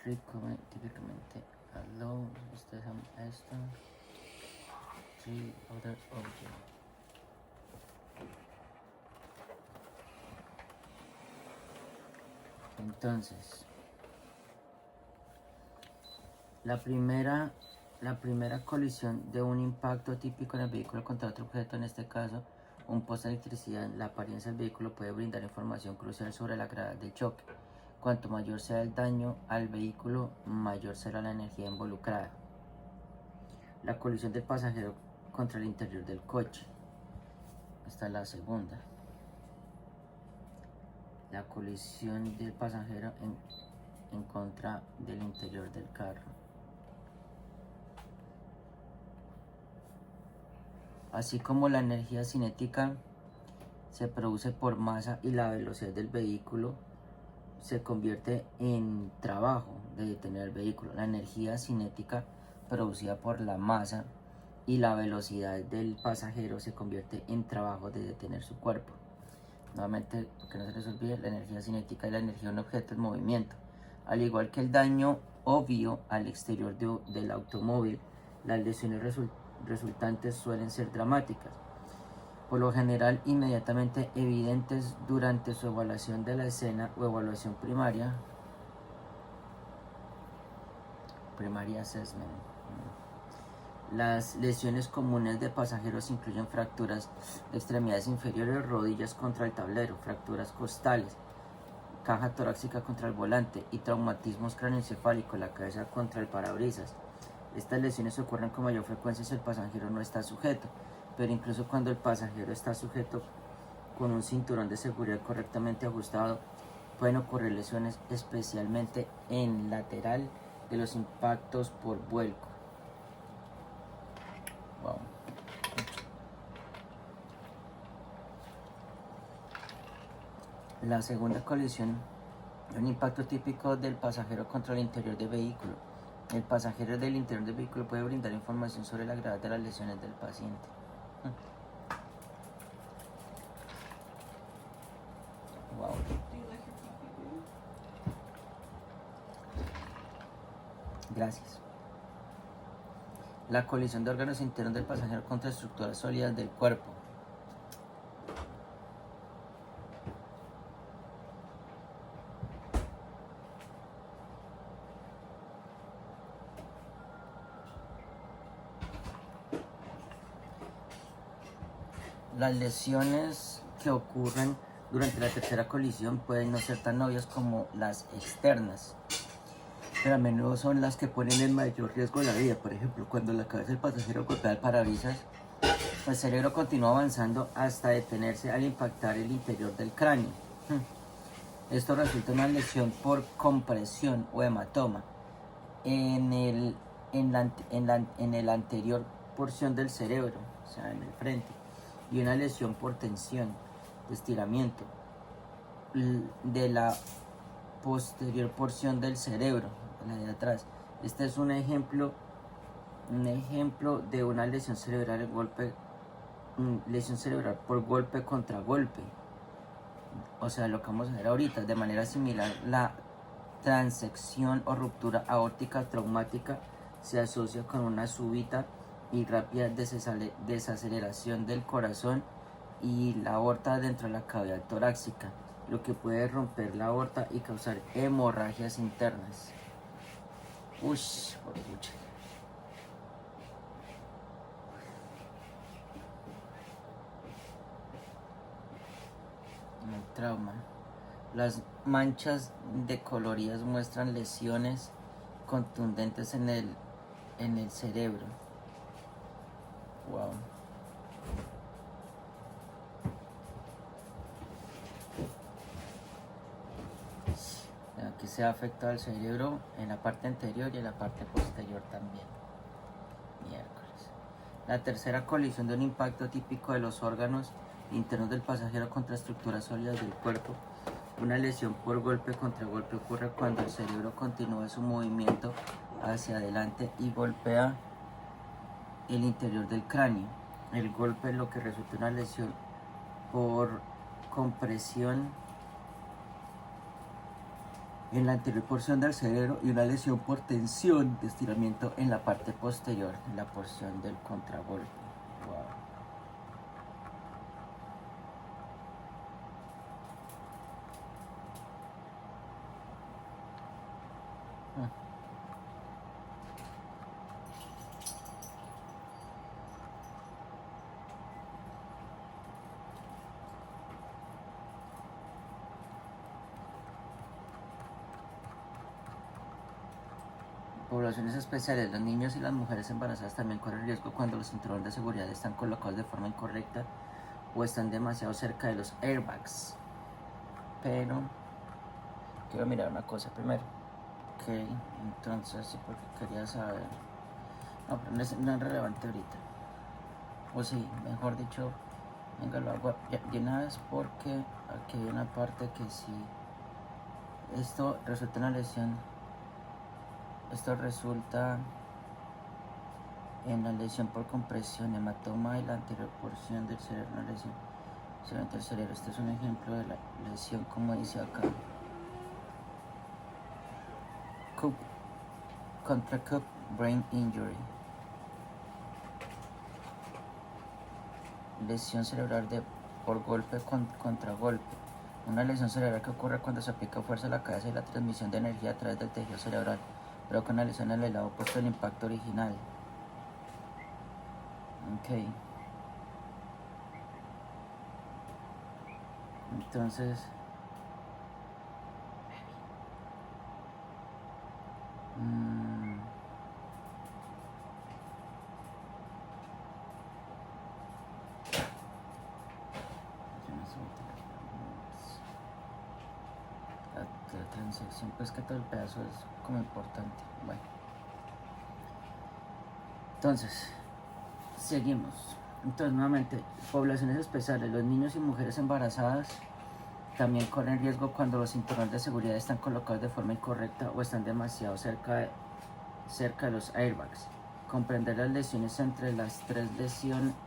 Típicamente allow, esto. 3 other object. Entonces, la primera colisión de un impacto típico en el vehículo contra otro objeto, en este caso un poste de electricidad, la apariencia del vehículo puede brindar información crucial sobre la gravedad del choque. Cuanto mayor sea el daño al vehículo, mayor será la energía involucrada. La colisión del pasajero contra el interior del coche. Esta es la segunda. La colisión del pasajero en contra del interior del carro. Así como la energía cinética se produce por masa y la velocidad del vehículo se convierte en trabajo de detener el vehículo. La energía cinética producida por la masa y la velocidad del pasajero se convierte en trabajo de detener su cuerpo. Nuevamente, que no se les olvide, la energía cinética es la energía de un objeto en movimiento. Al igual que el daño obvio al exterior del automóvil, las lesiones resultantes suelen ser dramáticas, por lo general inmediatamente evidentes durante su evaluación de la escena o evaluación primaria. Primary assessment. Las lesiones comunes de pasajeros incluyen fracturas de extremidades inferiores, rodillas contra el tablero, fracturas costales, caja torácica contra el volante y traumatismos craneoencefálicos, la cabeza contra el parabrisas. Estas lesiones ocurren con mayor frecuencia si el pasajero no está sujeto, pero incluso cuando el pasajero está sujeto con un cinturón de seguridad correctamente ajustado, pueden ocurrir lesiones, especialmente en lateral de los impactos por vuelco. Wow. La segunda colisión, un impacto típico del pasajero contra el interior del vehículo. El pasajero del interior del vehículo puede brindar información sobre la gravedad de las lesiones del paciente. Wow. Gracias. La colisión de órganos internos del pasajero contra estructuras sólidas del cuerpo. Las lesiones que ocurren durante la tercera colisión pueden no ser tan obvias como las externas, pero a menudo son las que ponen en mayor riesgo la vida. Por ejemplo, cuando la cabeza del pasajero golpea el parabrisas, el cerebro continúa avanzando hasta detenerse al impactar el interior del cráneo. Esto resulta en una lesión por compresión o hematoma en la anterior porción del cerebro, o sea, en el frente, y una lesión por tensión, de estiramiento de la posterior porción del cerebro, la de atrás. Este es un ejemplo de una lesión cerebral por golpe contra golpe. O sea, lo que vamos a ver ahorita. De manera similar, la transección o ruptura aórtica traumática se asocia con una súbita y rápida desaceleración del corazón y la aorta dentro de la cavidad torácica, lo que puede romper la aorta y causar hemorragias internas. Ush, por mucho. El trauma. Las manchas decoloridas muestran lesiones contundentes en el cerebro. Wow. Aquí se ha afectado el cerebro en la parte anterior y en la parte posterior también. Miércoles. La tercera colisión de un impacto típico de los órganos internos del pasajero contra estructuras sólidas del cuerpo. Una lesión por golpe contra golpe ocurre cuando el cerebro continúa su movimiento hacia adelante y golpea el interior del cráneo. El golpe es lo que resulta en una lesión por compresión en la anterior porción del cerebro y una lesión por tensión de estiramiento en la parte posterior, en la porción del contragolpe. Wow. Poblaciones especiales. Los niños y las mujeres embarazadas también corren riesgo cuando los cinturones de seguridad están colocados de forma incorrecta o están demasiado cerca de los airbags. Pero quiero mirar una cosa primero. Ok, entonces sí, porque quería saber. No, pero no es relevante ahorita. O sí, mejor dicho, venga, lo hago de una vez porque aquí hay una parte que sí. Esto resulta una lesión. Esto resulta en la lesión por compresión, hematoma de la anterior porción del cerebro, una lesión del cerebro. Este es un ejemplo de la lesión, como dice acá. Contra Cook brain injury. Lesión cerebral por golpe contra golpe. Una lesión cerebral que ocurre cuando se aplica fuerza a la cabeza y la transmisión de energía a través del tejido cerebral, pero con una lesión en el lado opuesto del impacto original. Ok. Entonces, la transacción, pues que todo el pedazo es como importante. Bueno, entonces seguimos. Entonces, nuevamente, poblaciones especiales. Los niños y mujeres embarazadas también corren riesgo cuando los cinturones de seguridad están colocados de forma incorrecta o están demasiado cerca de los airbags. Comprender las lesiones entre las tres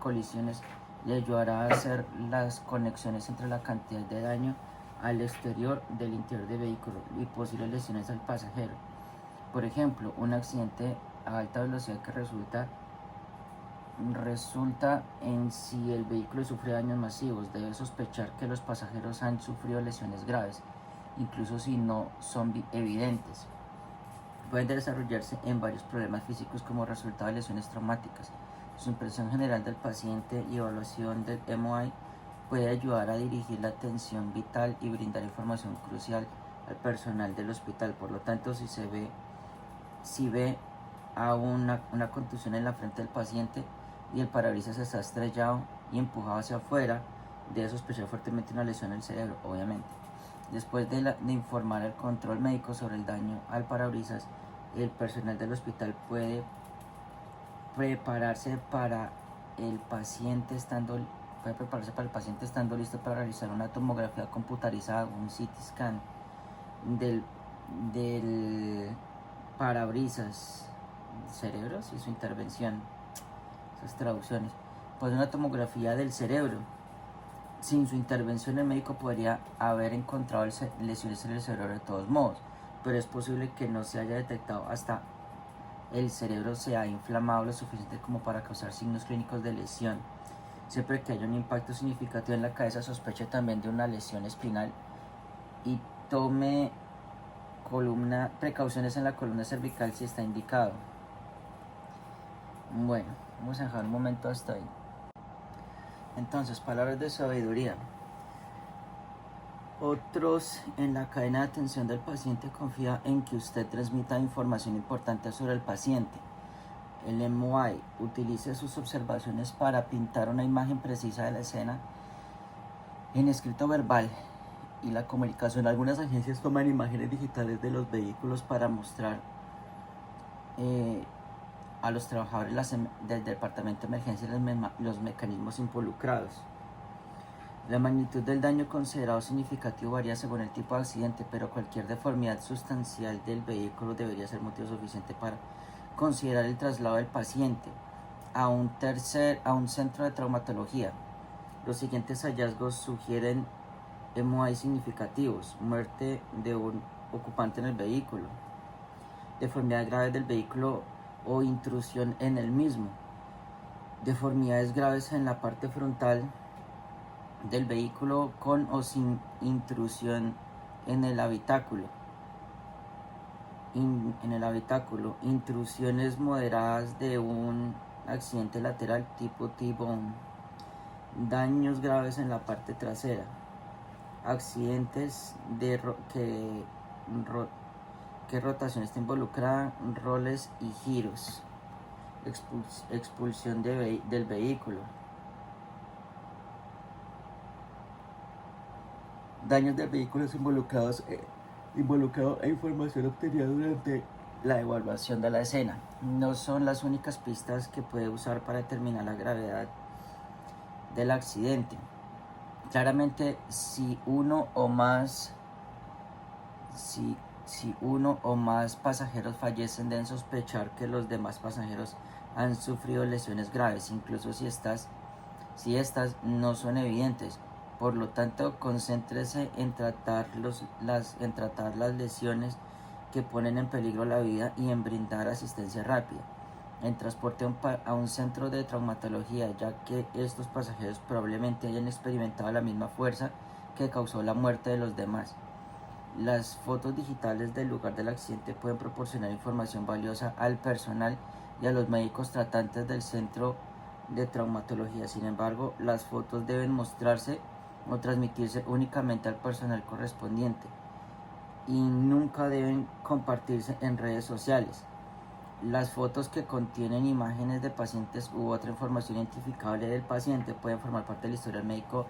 colisiones le ayudará a hacer las conexiones entre la cantidad de daño al exterior del interior del vehículo y posibles lesiones al pasajero. Por ejemplo, un accidente a alta velocidad que resulta en si el vehículo sufre daños masivos. Debe sospechar que los pasajeros han sufrido lesiones graves, incluso si no son evidentes. Pueden desarrollarse en varios problemas físicos como resultado de lesiones traumáticas. Su impresión general del paciente y evaluación del MOI puede ayudar a dirigir la atención vital y brindar información crucial al personal del hospital. Por lo tanto, si ve a una contusión en la frente del paciente y el parabrisas está estrellado y empujado hacia afuera, debe sospechar fuertemente una lesión en el cerebro, obviamente. Después de informar al control médico sobre el daño al parabrisas, el personal del hospital puede prepararse para el paciente estando listo para realizar una tomografía computarizada, un CT scan del parabrisas cerebros y su intervención, esas traducciones. Pues una tomografía del cerebro. Sin su intervención el médico podría haber encontrado lesiones en el cerebro de todos modos, pero es posible que no se haya detectado hasta el cerebro sea inflamado lo suficiente como para causar signos clínicos de lesión. Siempre que haya un impacto significativo en la cabeza, sospeche también de una lesión espinal y tome precauciones en la columna cervical si está indicado. Bueno, vamos a dejar un momento hasta ahí. Entonces, palabras de sabiduría. Otros en la cadena de atención del paciente confía en que usted transmita información importante sobre el paciente. El MOI utilice sus observaciones para pintar una imagen precisa de la escena en escrito verbal y la comunicación. Algunas agencias toman imágenes digitales de los vehículos para mostrar a los trabajadores del departamento de emergencia los mecanismos involucrados. La magnitud del daño considerado significativo varía según el tipo de accidente, pero cualquier deformidad sustancial del vehículo debería ser motivo suficiente para considerar el traslado del paciente a un centro de traumatología. Los siguientes hallazgos sugieren MOI significativos: muerte de un ocupante en el vehículo, deformidades graves del vehículo o intrusión en el mismo, deformidades graves en la parte frontal del vehículo con o sin intrusión en el habitáculo, intrusiones moderadas de un accidente lateral tipo T-bone, daños graves en la parte trasera, accidentes que rotación está involucrada, roles y giros, expulsión del vehículo, daños del vehículo involucrado a información obtenida durante la evaluación de la escena. No son las únicas pistas que puede usar para determinar la gravedad del accidente. Claramente, si uno o más pasajeros fallecen, deben sospechar que los demás pasajeros han sufrido lesiones graves, incluso si estas no son evidentes. Por lo tanto, concéntrese en tratar las lesiones que ponen en peligro la vida y en brindar asistencia rápida. En transporte a un centro de traumatología, ya que estos pasajeros probablemente hayan experimentado la misma fuerza que causó la muerte de los demás. Las fotos digitales del lugar del accidente pueden proporcionar información valiosa al personal y a los médicos tratantes del centro de traumatología. Sin embargo, las fotos deben mostrarse o transmitirse únicamente al personal correspondiente y nunca deben compartirse en redes sociales. Las fotos que contienen imágenes de pacientes u otra información identificable del paciente pueden formar parte del historial médico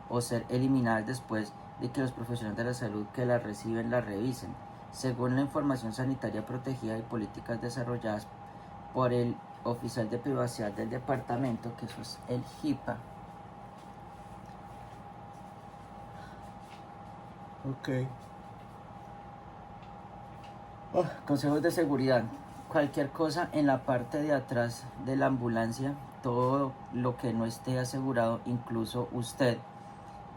o ser eliminadas después de que los profesionales de la salud que las reciben las revisen, según la información sanitaria protegida y políticas desarrolladas por el oficial de privacidad del departamento, que eso es el HIPAA. Consejos de seguridad. Cualquier cosa en la parte de atrás de la ambulancia, todo lo que no esté asegurado, incluso usted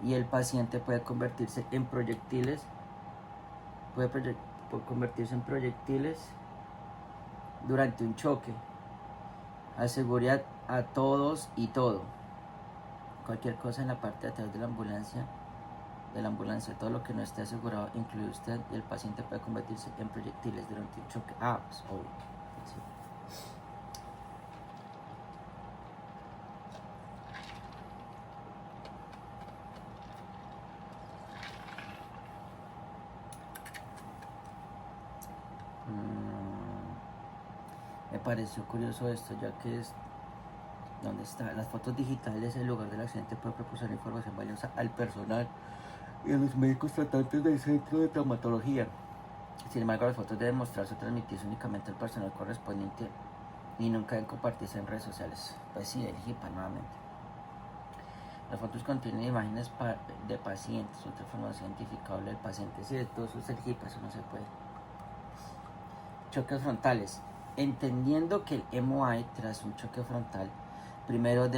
y el paciente, puede convertirse en proyectiles. Durante un choque. Asegure a todos y todo. Cualquier cosa en la parte de atrás de la ambulancia, todo lo que no esté asegurado, incluye usted y el paciente, puede convertirse en proyectiles durante un choque. Pues obvio. Sí. Me pareció curioso esto, ya que es donde están las fotos digitales. El lugar del accidente puede proporcionar información valiosa al personal y a los médicos tratantes del centro de traumatología. Sin embargo, las fotos deben mostrarse o transmitirse únicamente al personal correspondiente y nunca deben compartirse en redes sociales. Pues sí, el HIPAA nuevamente. Las fotos contienen imágenes de pacientes, otra información identificable del paciente. Sí, de todo eso es el HIPAA, eso no se puede. Choques frontales. Entendiendo que el MOI tras un choque frontal, primero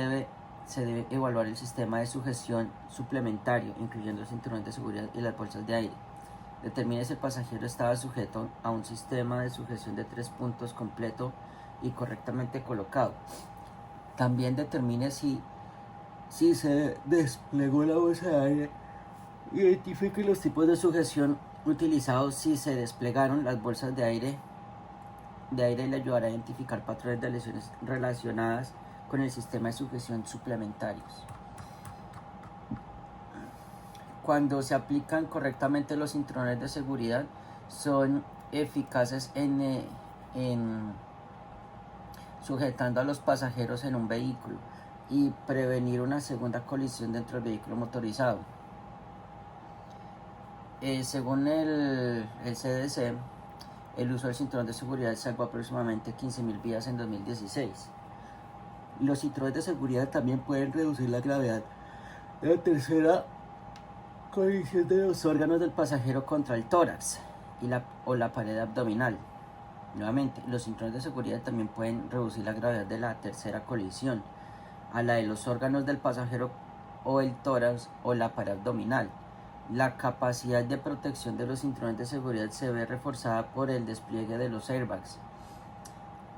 se debe evaluar el sistema de sujeción suplementario, incluyendo el cinturón de seguridad y las bolsas de aire. Determine si el pasajero estaba sujeto a un sistema de sujeción de 3 puntos completo y correctamente colocado. También determine si se desplegó la bolsa de aire. Identifique los tipos de sujeción utilizados. Si se desplegaron las bolsas de aire le ayudará a identificar patrones de lesiones relacionadas con el sistema de sujeción suplementarios. Cuando se aplican correctamente los cinturones de seguridad, son eficaces en sujetando a los pasajeros en un vehículo y prevenir una segunda colisión dentro del vehículo motorizado. Según el CDC, el uso del cinturón de seguridad salvó aproximadamente 15.000 vidas en 2016. Los cinturones de seguridad también pueden reducir la gravedad de la tercera colisión de los órganos del pasajero contra el tórax o la pared abdominal. Nuevamente, los cinturones de seguridad también pueden reducir la gravedad de la tercera colisión a la de los órganos del pasajero o el tórax o la pared abdominal. La capacidad de protección de los cinturones de seguridad se ve reforzada por el despliegue de los airbags.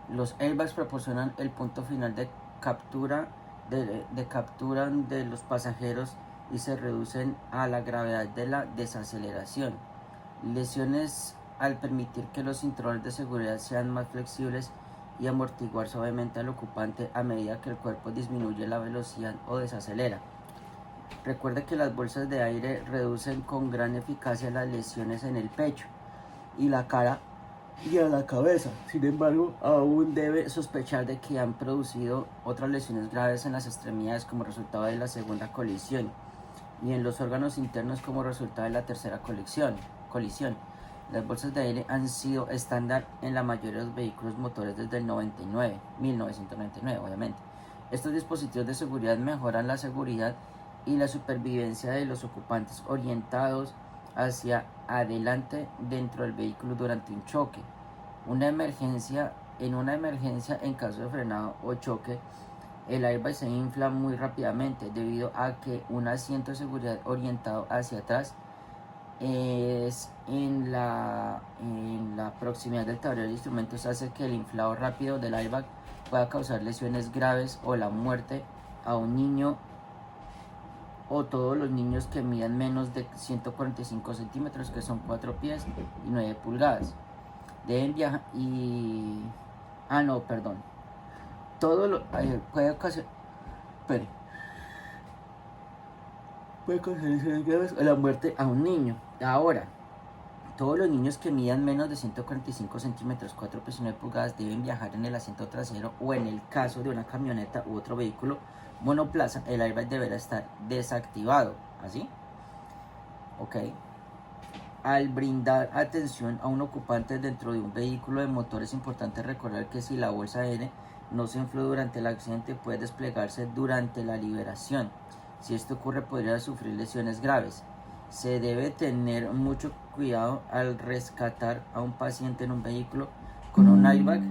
Los airbags proporcionan el punto final de captura de los pasajeros y se reducen a la gravedad de la desaceleración. Lesiones al permitir que los cinturones de seguridad sean más flexibles y amortiguar suavemente al ocupante a medida que el cuerpo disminuye la velocidad o desacelera. Recuerde que las bolsas de aire reducen con gran eficacia las lesiones en el pecho y la cara y a la cabeza. Sin embargo, aún debe sospechar de que han producido otras lesiones graves en las extremidades como resultado de la segunda colisión y en los órganos internos como resultado de la tercera colisión. Las bolsas de aire han sido estándar en la mayoría de los vehículos motores desde el 1999, obviamente. Estos dispositivos de seguridad mejoran la seguridad y la supervivencia de los ocupantes orientados hacia adelante dentro del vehículo durante un choque. En una emergencia en caso de frenado o choque, el airbag se infla muy rápidamente debido a que un asiento de seguridad orientado hacia atrás es en la proximidad del tablero de instrumentos hace que el inflado rápido del airbag pueda causar lesiones graves o la muerte a un niño o todos los niños que midan menos de 145 centímetros, que son 4 pies y 9 pulgadas. Deben viajar y... no, perdón. Puede ocasionar... Puede ocasionar lesiones graves o la muerte a un niño. Ahora, todos los niños que midan menos de 145 centímetros, 4 pies y 9 pulgadas deben viajar en el asiento trasero o en el caso de una camioneta u otro vehículo monoplaza, el airbag deberá estar desactivado. ¿Así? Ok. Al brindar atención a un ocupante dentro de un vehículo de motor es importante recordar que si la bolsa de aire no se infló durante el accidente puede desplegarse durante la liberación. Si esto ocurre podría sufrir lesiones graves. Se debe tener mucho cuidado al rescatar a un paciente en un vehículo con un airbag.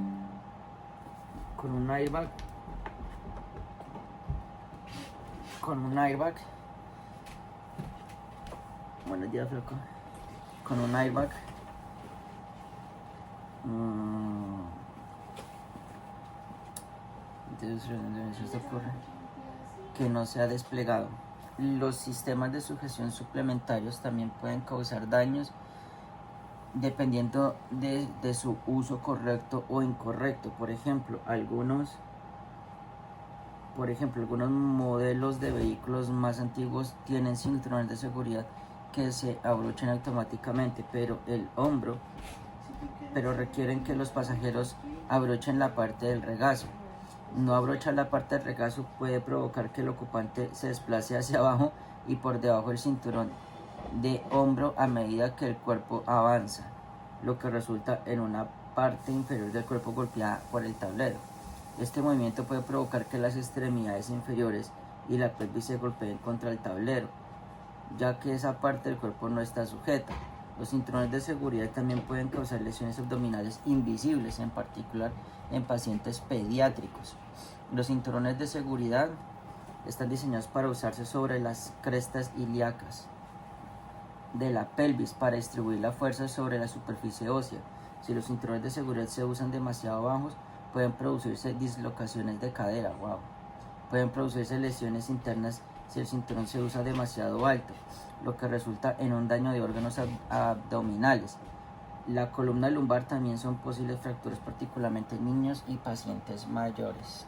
Buenos días, flaco. Con un airbag. Entonces ocurre que no se ha desplegado. Los sistemas de sujeción suplementarios también pueden causar daños dependiendo de su uso correcto o incorrecto. Por ejemplo, algunos modelos de vehículos más antiguos tienen cinturones de seguridad que se abrochan automáticamente, pero requieren que los pasajeros abrochen la parte del regazo. No abrochar la parte del regazo puede provocar que el ocupante se desplace hacia abajo y por debajo del cinturón de hombro a medida que el cuerpo avanza, lo que resulta en una parte inferior del cuerpo golpeada por el tablero. Este movimiento puede provocar que las extremidades inferiores y la pelvis se golpeen contra el tablero, ya que esa parte del cuerpo no está sujeta. Los cinturones de seguridad también pueden causar lesiones abdominales invisibles, en particular en pacientes pediátricos. Los cinturones de seguridad están diseñados para usarse sobre las crestas ilíacas de la pelvis para distribuir la fuerza sobre la superficie ósea. Si los cinturones de seguridad se usan demasiado bajos, pueden producirse dislocaciones de cadera. Pueden producirse lesiones internas si el cinturón se usa demasiado alto, lo que resulta en un daño de órganos abdominales. La columna lumbar también son posibles fracturas, particularmente en niños y pacientes mayores.